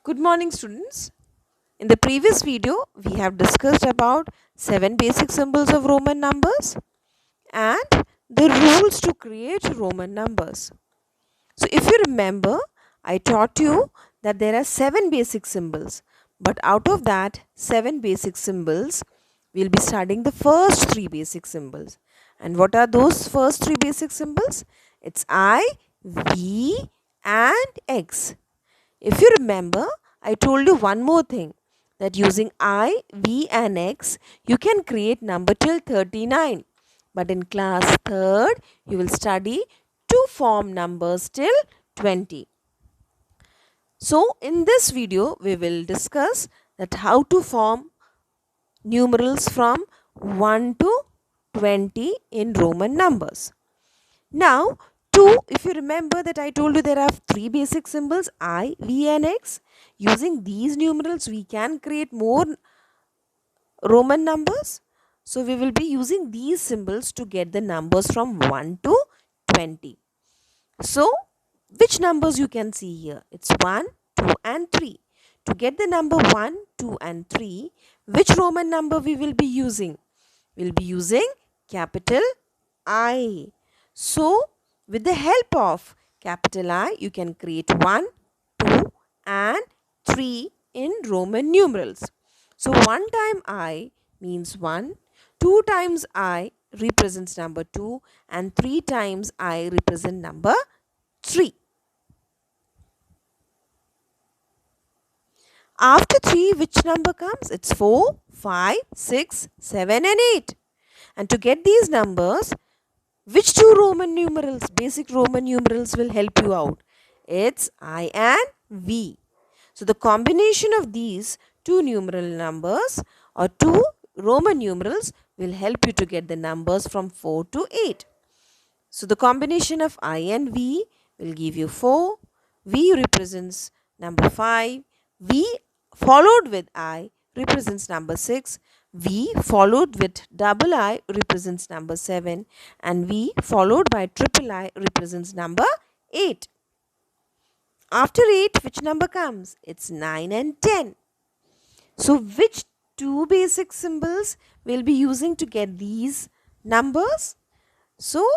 Good morning, students. In the previous video, we have discussed about 7 basic symbols of Roman numbers and the rules to create Roman numbers. So, if you remember, I taught you that there are 7 basic symbols, but out of that 7 basic symbols, we'll be studying the first 3 basic symbols. And what are those first 3 basic symbols? It's I, V, and X. If you remember, I told you one more thing, that using I, V and X, you can create number till 39. But in class 3rd, you will study to form numbers till 20. So in this video, we will discuss that how to form numerals from 1 to 20 in Roman numbers. Now, 2, if you remember that I told you there are 3 basic symbols I, V and X. Using these numerals, we can create more Roman numbers. So, we will be using these symbols to get the numbers from 1 to 20. So, which numbers you can see here? It's 1, 2 and 3. To get the number 1, 2 and 3, which Roman number we will be using? We'll be using capital I. So, with the help of capital I, you can create 1, 2 and 3 in Roman numerals. So, 1 time I means 1, 2 times I represents number 2 and 3 times I represent number 3. After 3, which number comes? It's 4, 5, 6, 7 and 8. And to get these numbers, which two Roman numerals, basic Roman numerals will help you out? It's I and V. So the combination of these two numeral numbers or two Roman numerals will help you to get the numbers from 4 to 8. So the combination of I and V will give you 4. V represents number 5. V followed with I represents number 6. V followed with double I represents number 7. And V followed by triple I represents number 8. After 8, which number comes? It's 9 and 10. So which two basic symbols we'll be using to get these numbers? So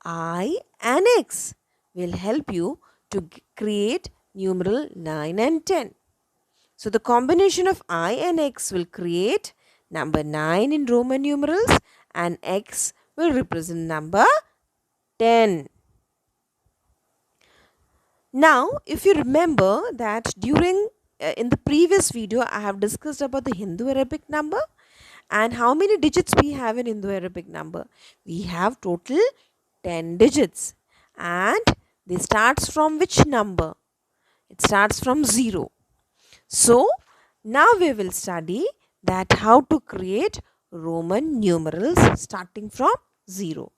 I and X will help you to create numeral 9 and 10. So the combination of I and X will create number 9 in Roman numerals and X will represent number 10. Now, if you remember that during in the previous video I have discussed about the Hindu-Arabic number and how many digits we have in Hindu-Arabic number. We have total 10 digits and they starts from which number? It starts from 0. So now we will study that how to create Roman numerals starting from 0.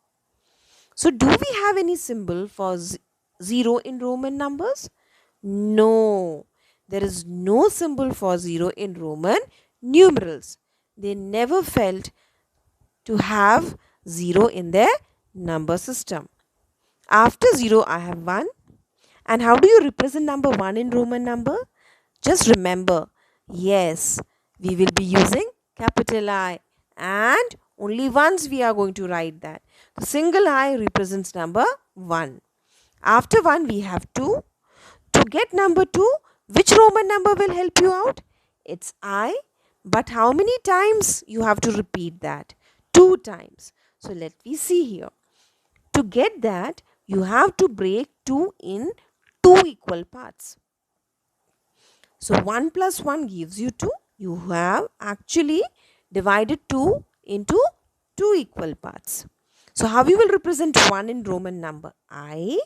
So do we have any symbol for 0 in Roman numbers? No. There is no symbol for 0 in Roman numerals. They never felt to have 0 in their number system. After 0, I have 1. And how do you represent number 1 in Roman number? Just remember, yes, we will be using capital I and only once we are going to write that. The single I represents number 1. After 1, we have 2. To get number 2, which Roman number will help you out? It's I. But how many times you have to repeat that? 2 times. So let me see here. To get that, you have to break 2 in 2 equal parts. So 1 plus 1 gives you 2. You have actually divided 2 into 2 equal parts. So how you will represent 1 in Roman number? I,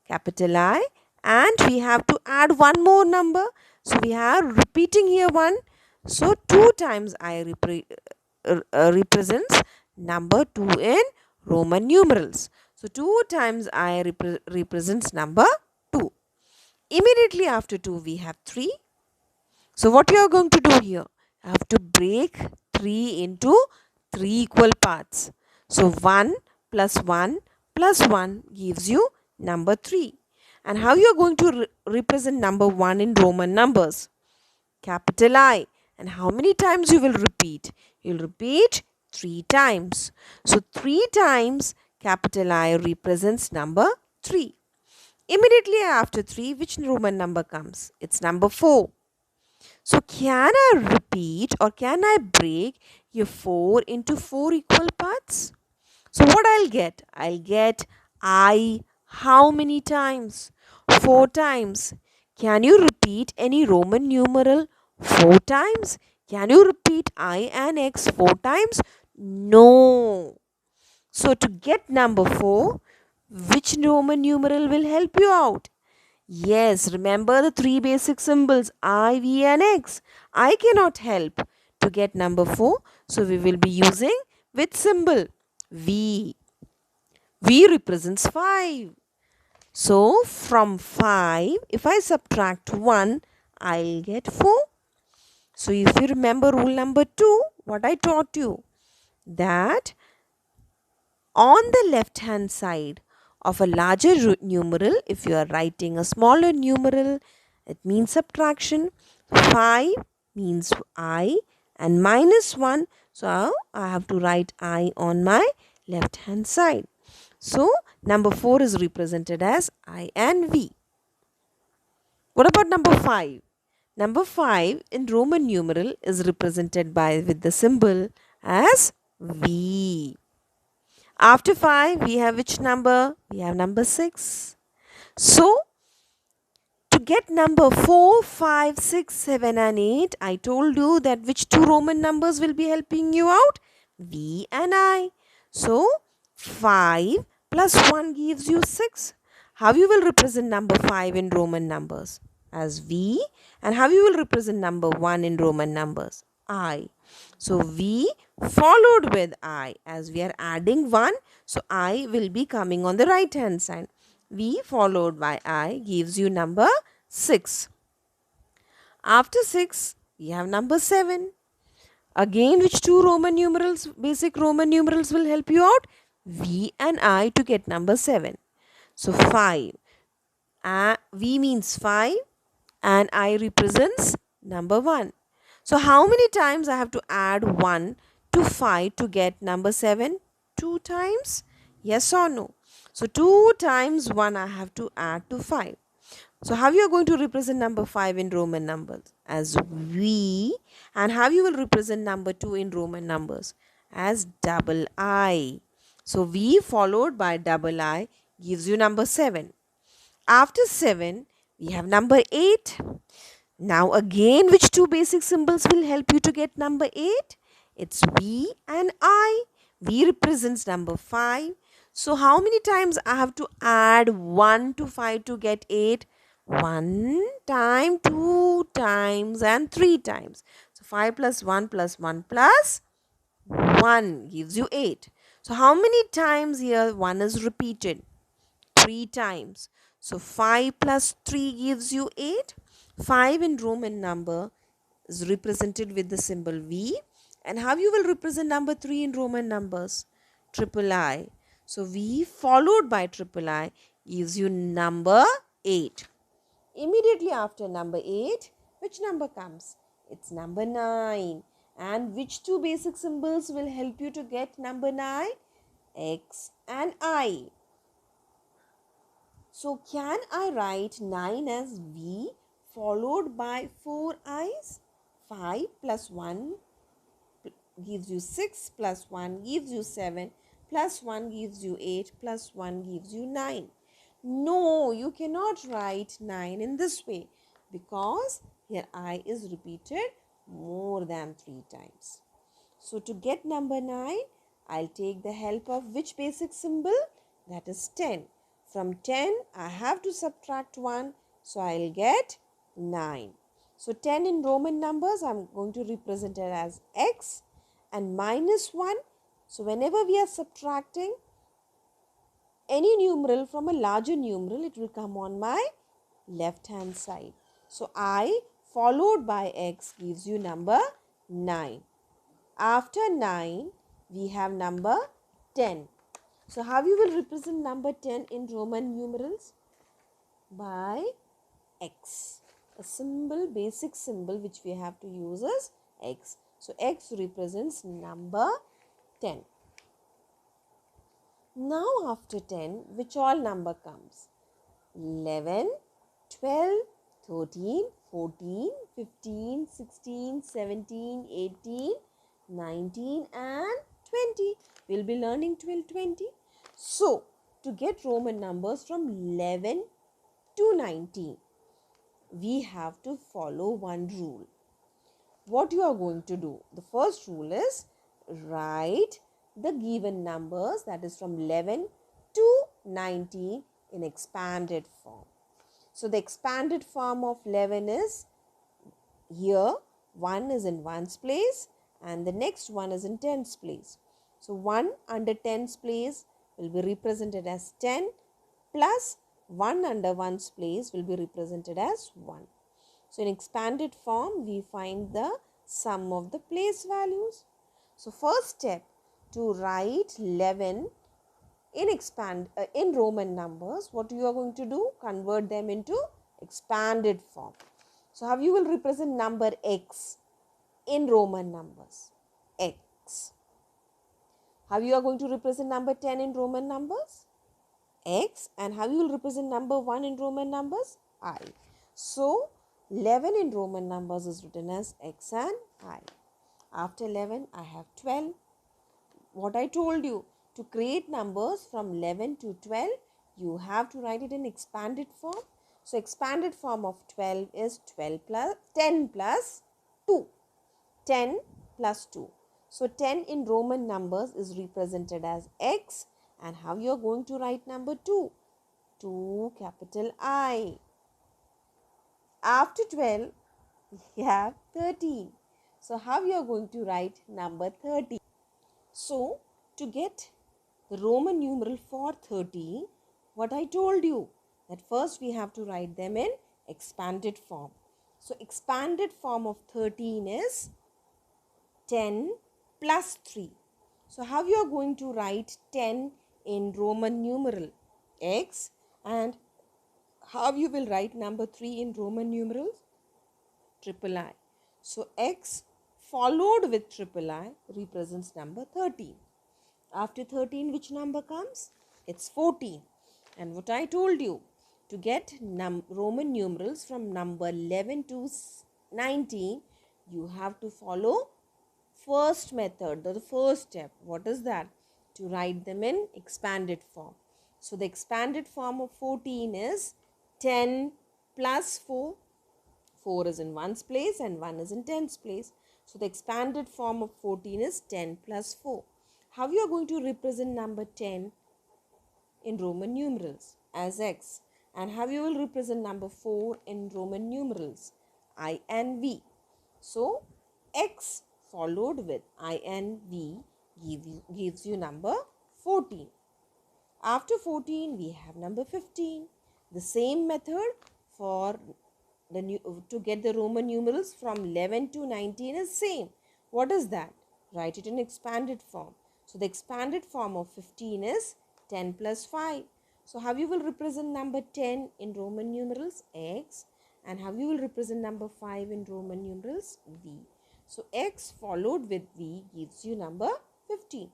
capital I, and we have to add one more number. So we are repeating here 1. So 2 times I represents number 2 in Roman numerals. So 2 times I represents number 2. Immediately after 2 we have 3. So what you are going to do here? You have to break 3 into 3 equal parts. So 1 plus 1 plus 1 gives you number 3. And how you are going to represent number 1 in Roman numbers? Capital I. And how many times you will repeat? You will repeat 3 times. So 3 times capital I represents number 3. Immediately after 3, which Roman number comes? It's number 4. So can I repeat or can I break your 4 into 4 equal parts? So what I'll get? I'll get I how many times? 4 times. Can you repeat any Roman numeral 4 times? Can you repeat I and X 4 times? No. So to get number 4, which Roman numeral will help you out? Yes, remember the 3 basic symbols I, V and X. I cannot help to get number 4. So we will be using which symbol? V. V represents 5. So from 5, if I subtract 1, I'll get 4. So if you remember rule number 2, what I taught you, that on the left hand side of a larger numeral, if you are writing a smaller numeral, it means subtraction. 5 means I and minus 1. So I have to write I on my left hand side. So number 4 is represented as I and V. What about number 5? Number 5 in Roman numeral is represented with the symbol as V. After 5, we have which number? We have number 6. So, to get number 4, 5, 6, 7 and 8, I told you that which two Roman numbers will be helping you out? V and I. So, 5 plus 1 gives you 6. How you will represent number 5 in Roman numbers? As V. And how you will represent number 1 in Roman numbers? I. So, V followed with I. As we are adding 1, so I will be coming on the right hand side. V followed by I gives you number 6. After 6, we have number 7. Again, which two Roman numerals, basic Roman numerals will help you out? V and I to get number 7. So 5. V means 5 and I represents number 1. So how many times I have to add 1 to 5 to get number 7? 2 times? Yes or no? So 2 times 1 I have to add to 5. So how you are going to represent number 5 in Roman numbers? As V. And how you will represent number 2 in Roman numbers? As double I. So V followed by double I gives you number 7. After 7, we have number 8. Now again, which two basic symbols will help you to get number 8? It's V and I. V represents number 5. So how many times I have to add 1 to 5 to get 8? 1 time, 2 times and 3 times. So 5 plus 1 plus 1 plus 1 gives you 8. So how many times here 1 is repeated? 3 times. So 5 plus 3 gives you 8. 5 in Roman number is represented with the symbol V. And how you will represent number 3 in Roman numbers? Triple I. So V followed by triple I gives you number 8. Immediately after number 8, which number comes? It's number 9. And which two basic symbols will help you to get number 9? X and I. So can I write 9 as V followed by 4 I's? 5 plus 1 gives you 6 plus 1 gives you 7 plus 1 gives you 8 plus 1 gives you 9. No, you cannot write 9 in this way because here I is repeated more than 3 times. So to get number 9, I'll take the help of which basic symbol? That is 10. From 10, I have to subtract 1, so I'll get 9. So 10 in Roman numbers, I'm going to represent it as X and minus 1. So whenever we are subtracting any numeral from a larger numeral, it will come on my left hand side. So I followed by X gives you number 9. After 9, we have number 10. So how you will represent number 10 in Roman numerals? by x. A symbol, basic symbol which we have to use is x. So x represents number 10. Now after 10, which all number comes? 11, 12, 13, 14, 15, 16, 17, 18, 19 and 20. We'll be learning till 20. So, to get Roman numbers from 11 to 19, we have to follow one rule. What you are going to do? The first rule is write the given numbers, that is from 11 to 19, in expanded form. So the expanded form of 11 is here, 1 is in 1's place and the next one is in 10's place. So 1 under 10's place will be represented as 10 plus 1 under 1's place will be represented as 1. So in expanded form, we find the sum of the place values. So first step, to write 11 in Roman numbers, what you are going to do? Convert them into expanded form. So how you will represent number x in Roman numbers? X. How you are going to represent number 10 in Roman numbers? X. And how you will represent number 1 in Roman numbers? I. So 11 in Roman numbers is written as x and I. After 11, I have 12. What I told you, to create numbers from 11 to 12, you have to write it in expanded form. So expanded form of 12 is 10 plus 2. 10 plus 2. So 10 in Roman numbers is represented as x. And how you are going to write number 2? 2 capital I. After 12, we have 13. So how you are going to write number 30? So to get the Roman numeral for 30, what I told you, that first we have to write them in expanded form. So expanded form of 13 is 10 plus 3. So how you are going to write 10 in Roman numeral? X. And how you will write number 3 in Roman numerals? Triple I. So x followed with triple I represents number 13. After 13, which number comes? It's 14. And what I told you, to get Roman numerals from number 11 to 19, you have to follow first method, the first step. What is that? To write them in expanded form. So the expanded form of 14 is 10 plus 4. 4 is in 1's place and 1 is in 10's place. So the expanded form of 14 is 10 plus 4. How you are going to represent number 10 in Roman numerals? As x. And how you will represent number 4 in Roman numerals? I and V. So x followed with I and V gives you number 14. After 14, we have number 15. The same method for to get the Roman numerals from 11 to 19 is same. What is that? Write it in expanded form. So the expanded form of 15 is 10 plus 5. So how you will represent number 10 in Roman numerals? X. And how you will represent number 5 in Roman numerals? V. So x followed with V gives you number 15.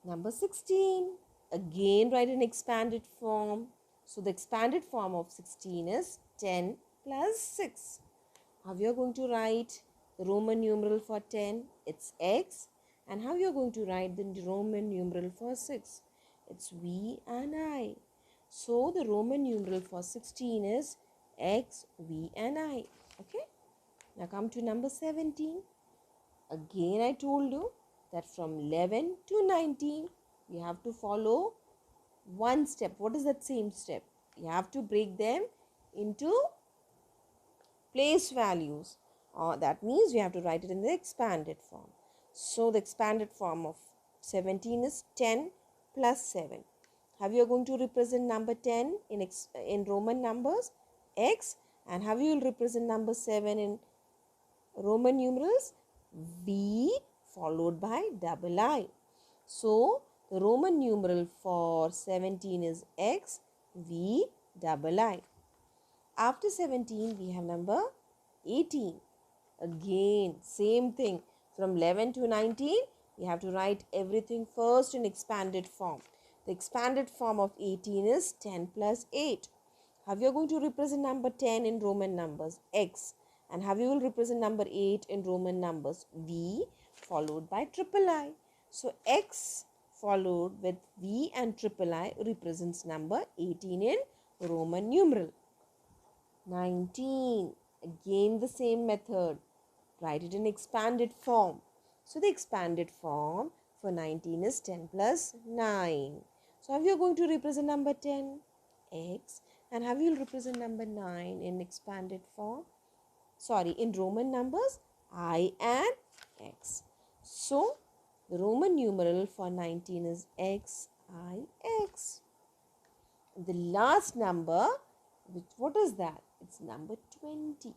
Number 16. Again write in expanded form. So the expanded form of 16 is 10 plus 6. How you are going to write the Roman numeral for 10? It's x. And how you are going to write the Roman numeral for 6? It's V and I. So the Roman numeral for 16 is x, V and I. Okay. Now come to number 17. Again I told you that from 11 to 19 we have to follow one step. What is that same step? You have to break them into place values. That means we have to write it in the expanded form. So the expanded form of 17 is 10 plus 7. How you are going to represent number 10 in Roman numbers? X. And how you will represent number 7 in Roman numerals? V followed by double I. So the Roman numeral for 17 is x V double I. After 17, we have number 18. Again, same thing. From 11 to 19, we have to write everything first in expanded form. The expanded form of 18 is 10 plus 8. How you are going to represent number 10 in Roman numbers? X. And how you will represent number 8 in Roman numbers? V followed by triple I. So X followed with V and triple I represents number 18 in Roman numeral. 19. Again the same method. Write it in expanded form. So the expanded form for 19 is 10 plus 9. So how you are going to represent number 10? X. And how you will represent number 9 in expanded form? Sorry, in Roman numbers, I and X. So the Roman numeral for 19 is X, I, X. The last number, what is that? It's number 20.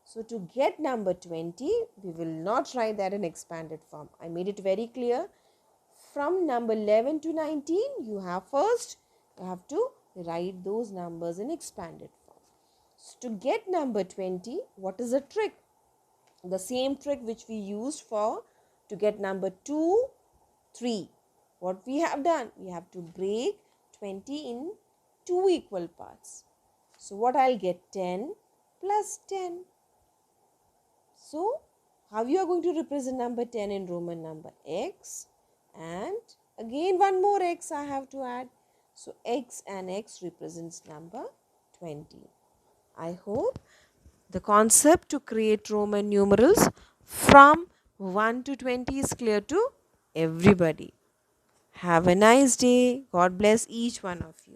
So to get number 20, we will not write that in expanded form. I made it very clear. From number 11 to 19, you have to write those numbers in expanded form. So to get number 20, what is the trick? The same trick which we used to get number 2, 3. What we have done? We have to break 20 in 2 equal parts. So what I'll get? 10 plus 10. So how you are going to represent number 10 in Roman number? X, and again one more X I have to add. So X and X represents number 20. I hope the concept to create Roman numerals from 1 to 20 is clear to everybody. Have a nice day. God bless each one of you.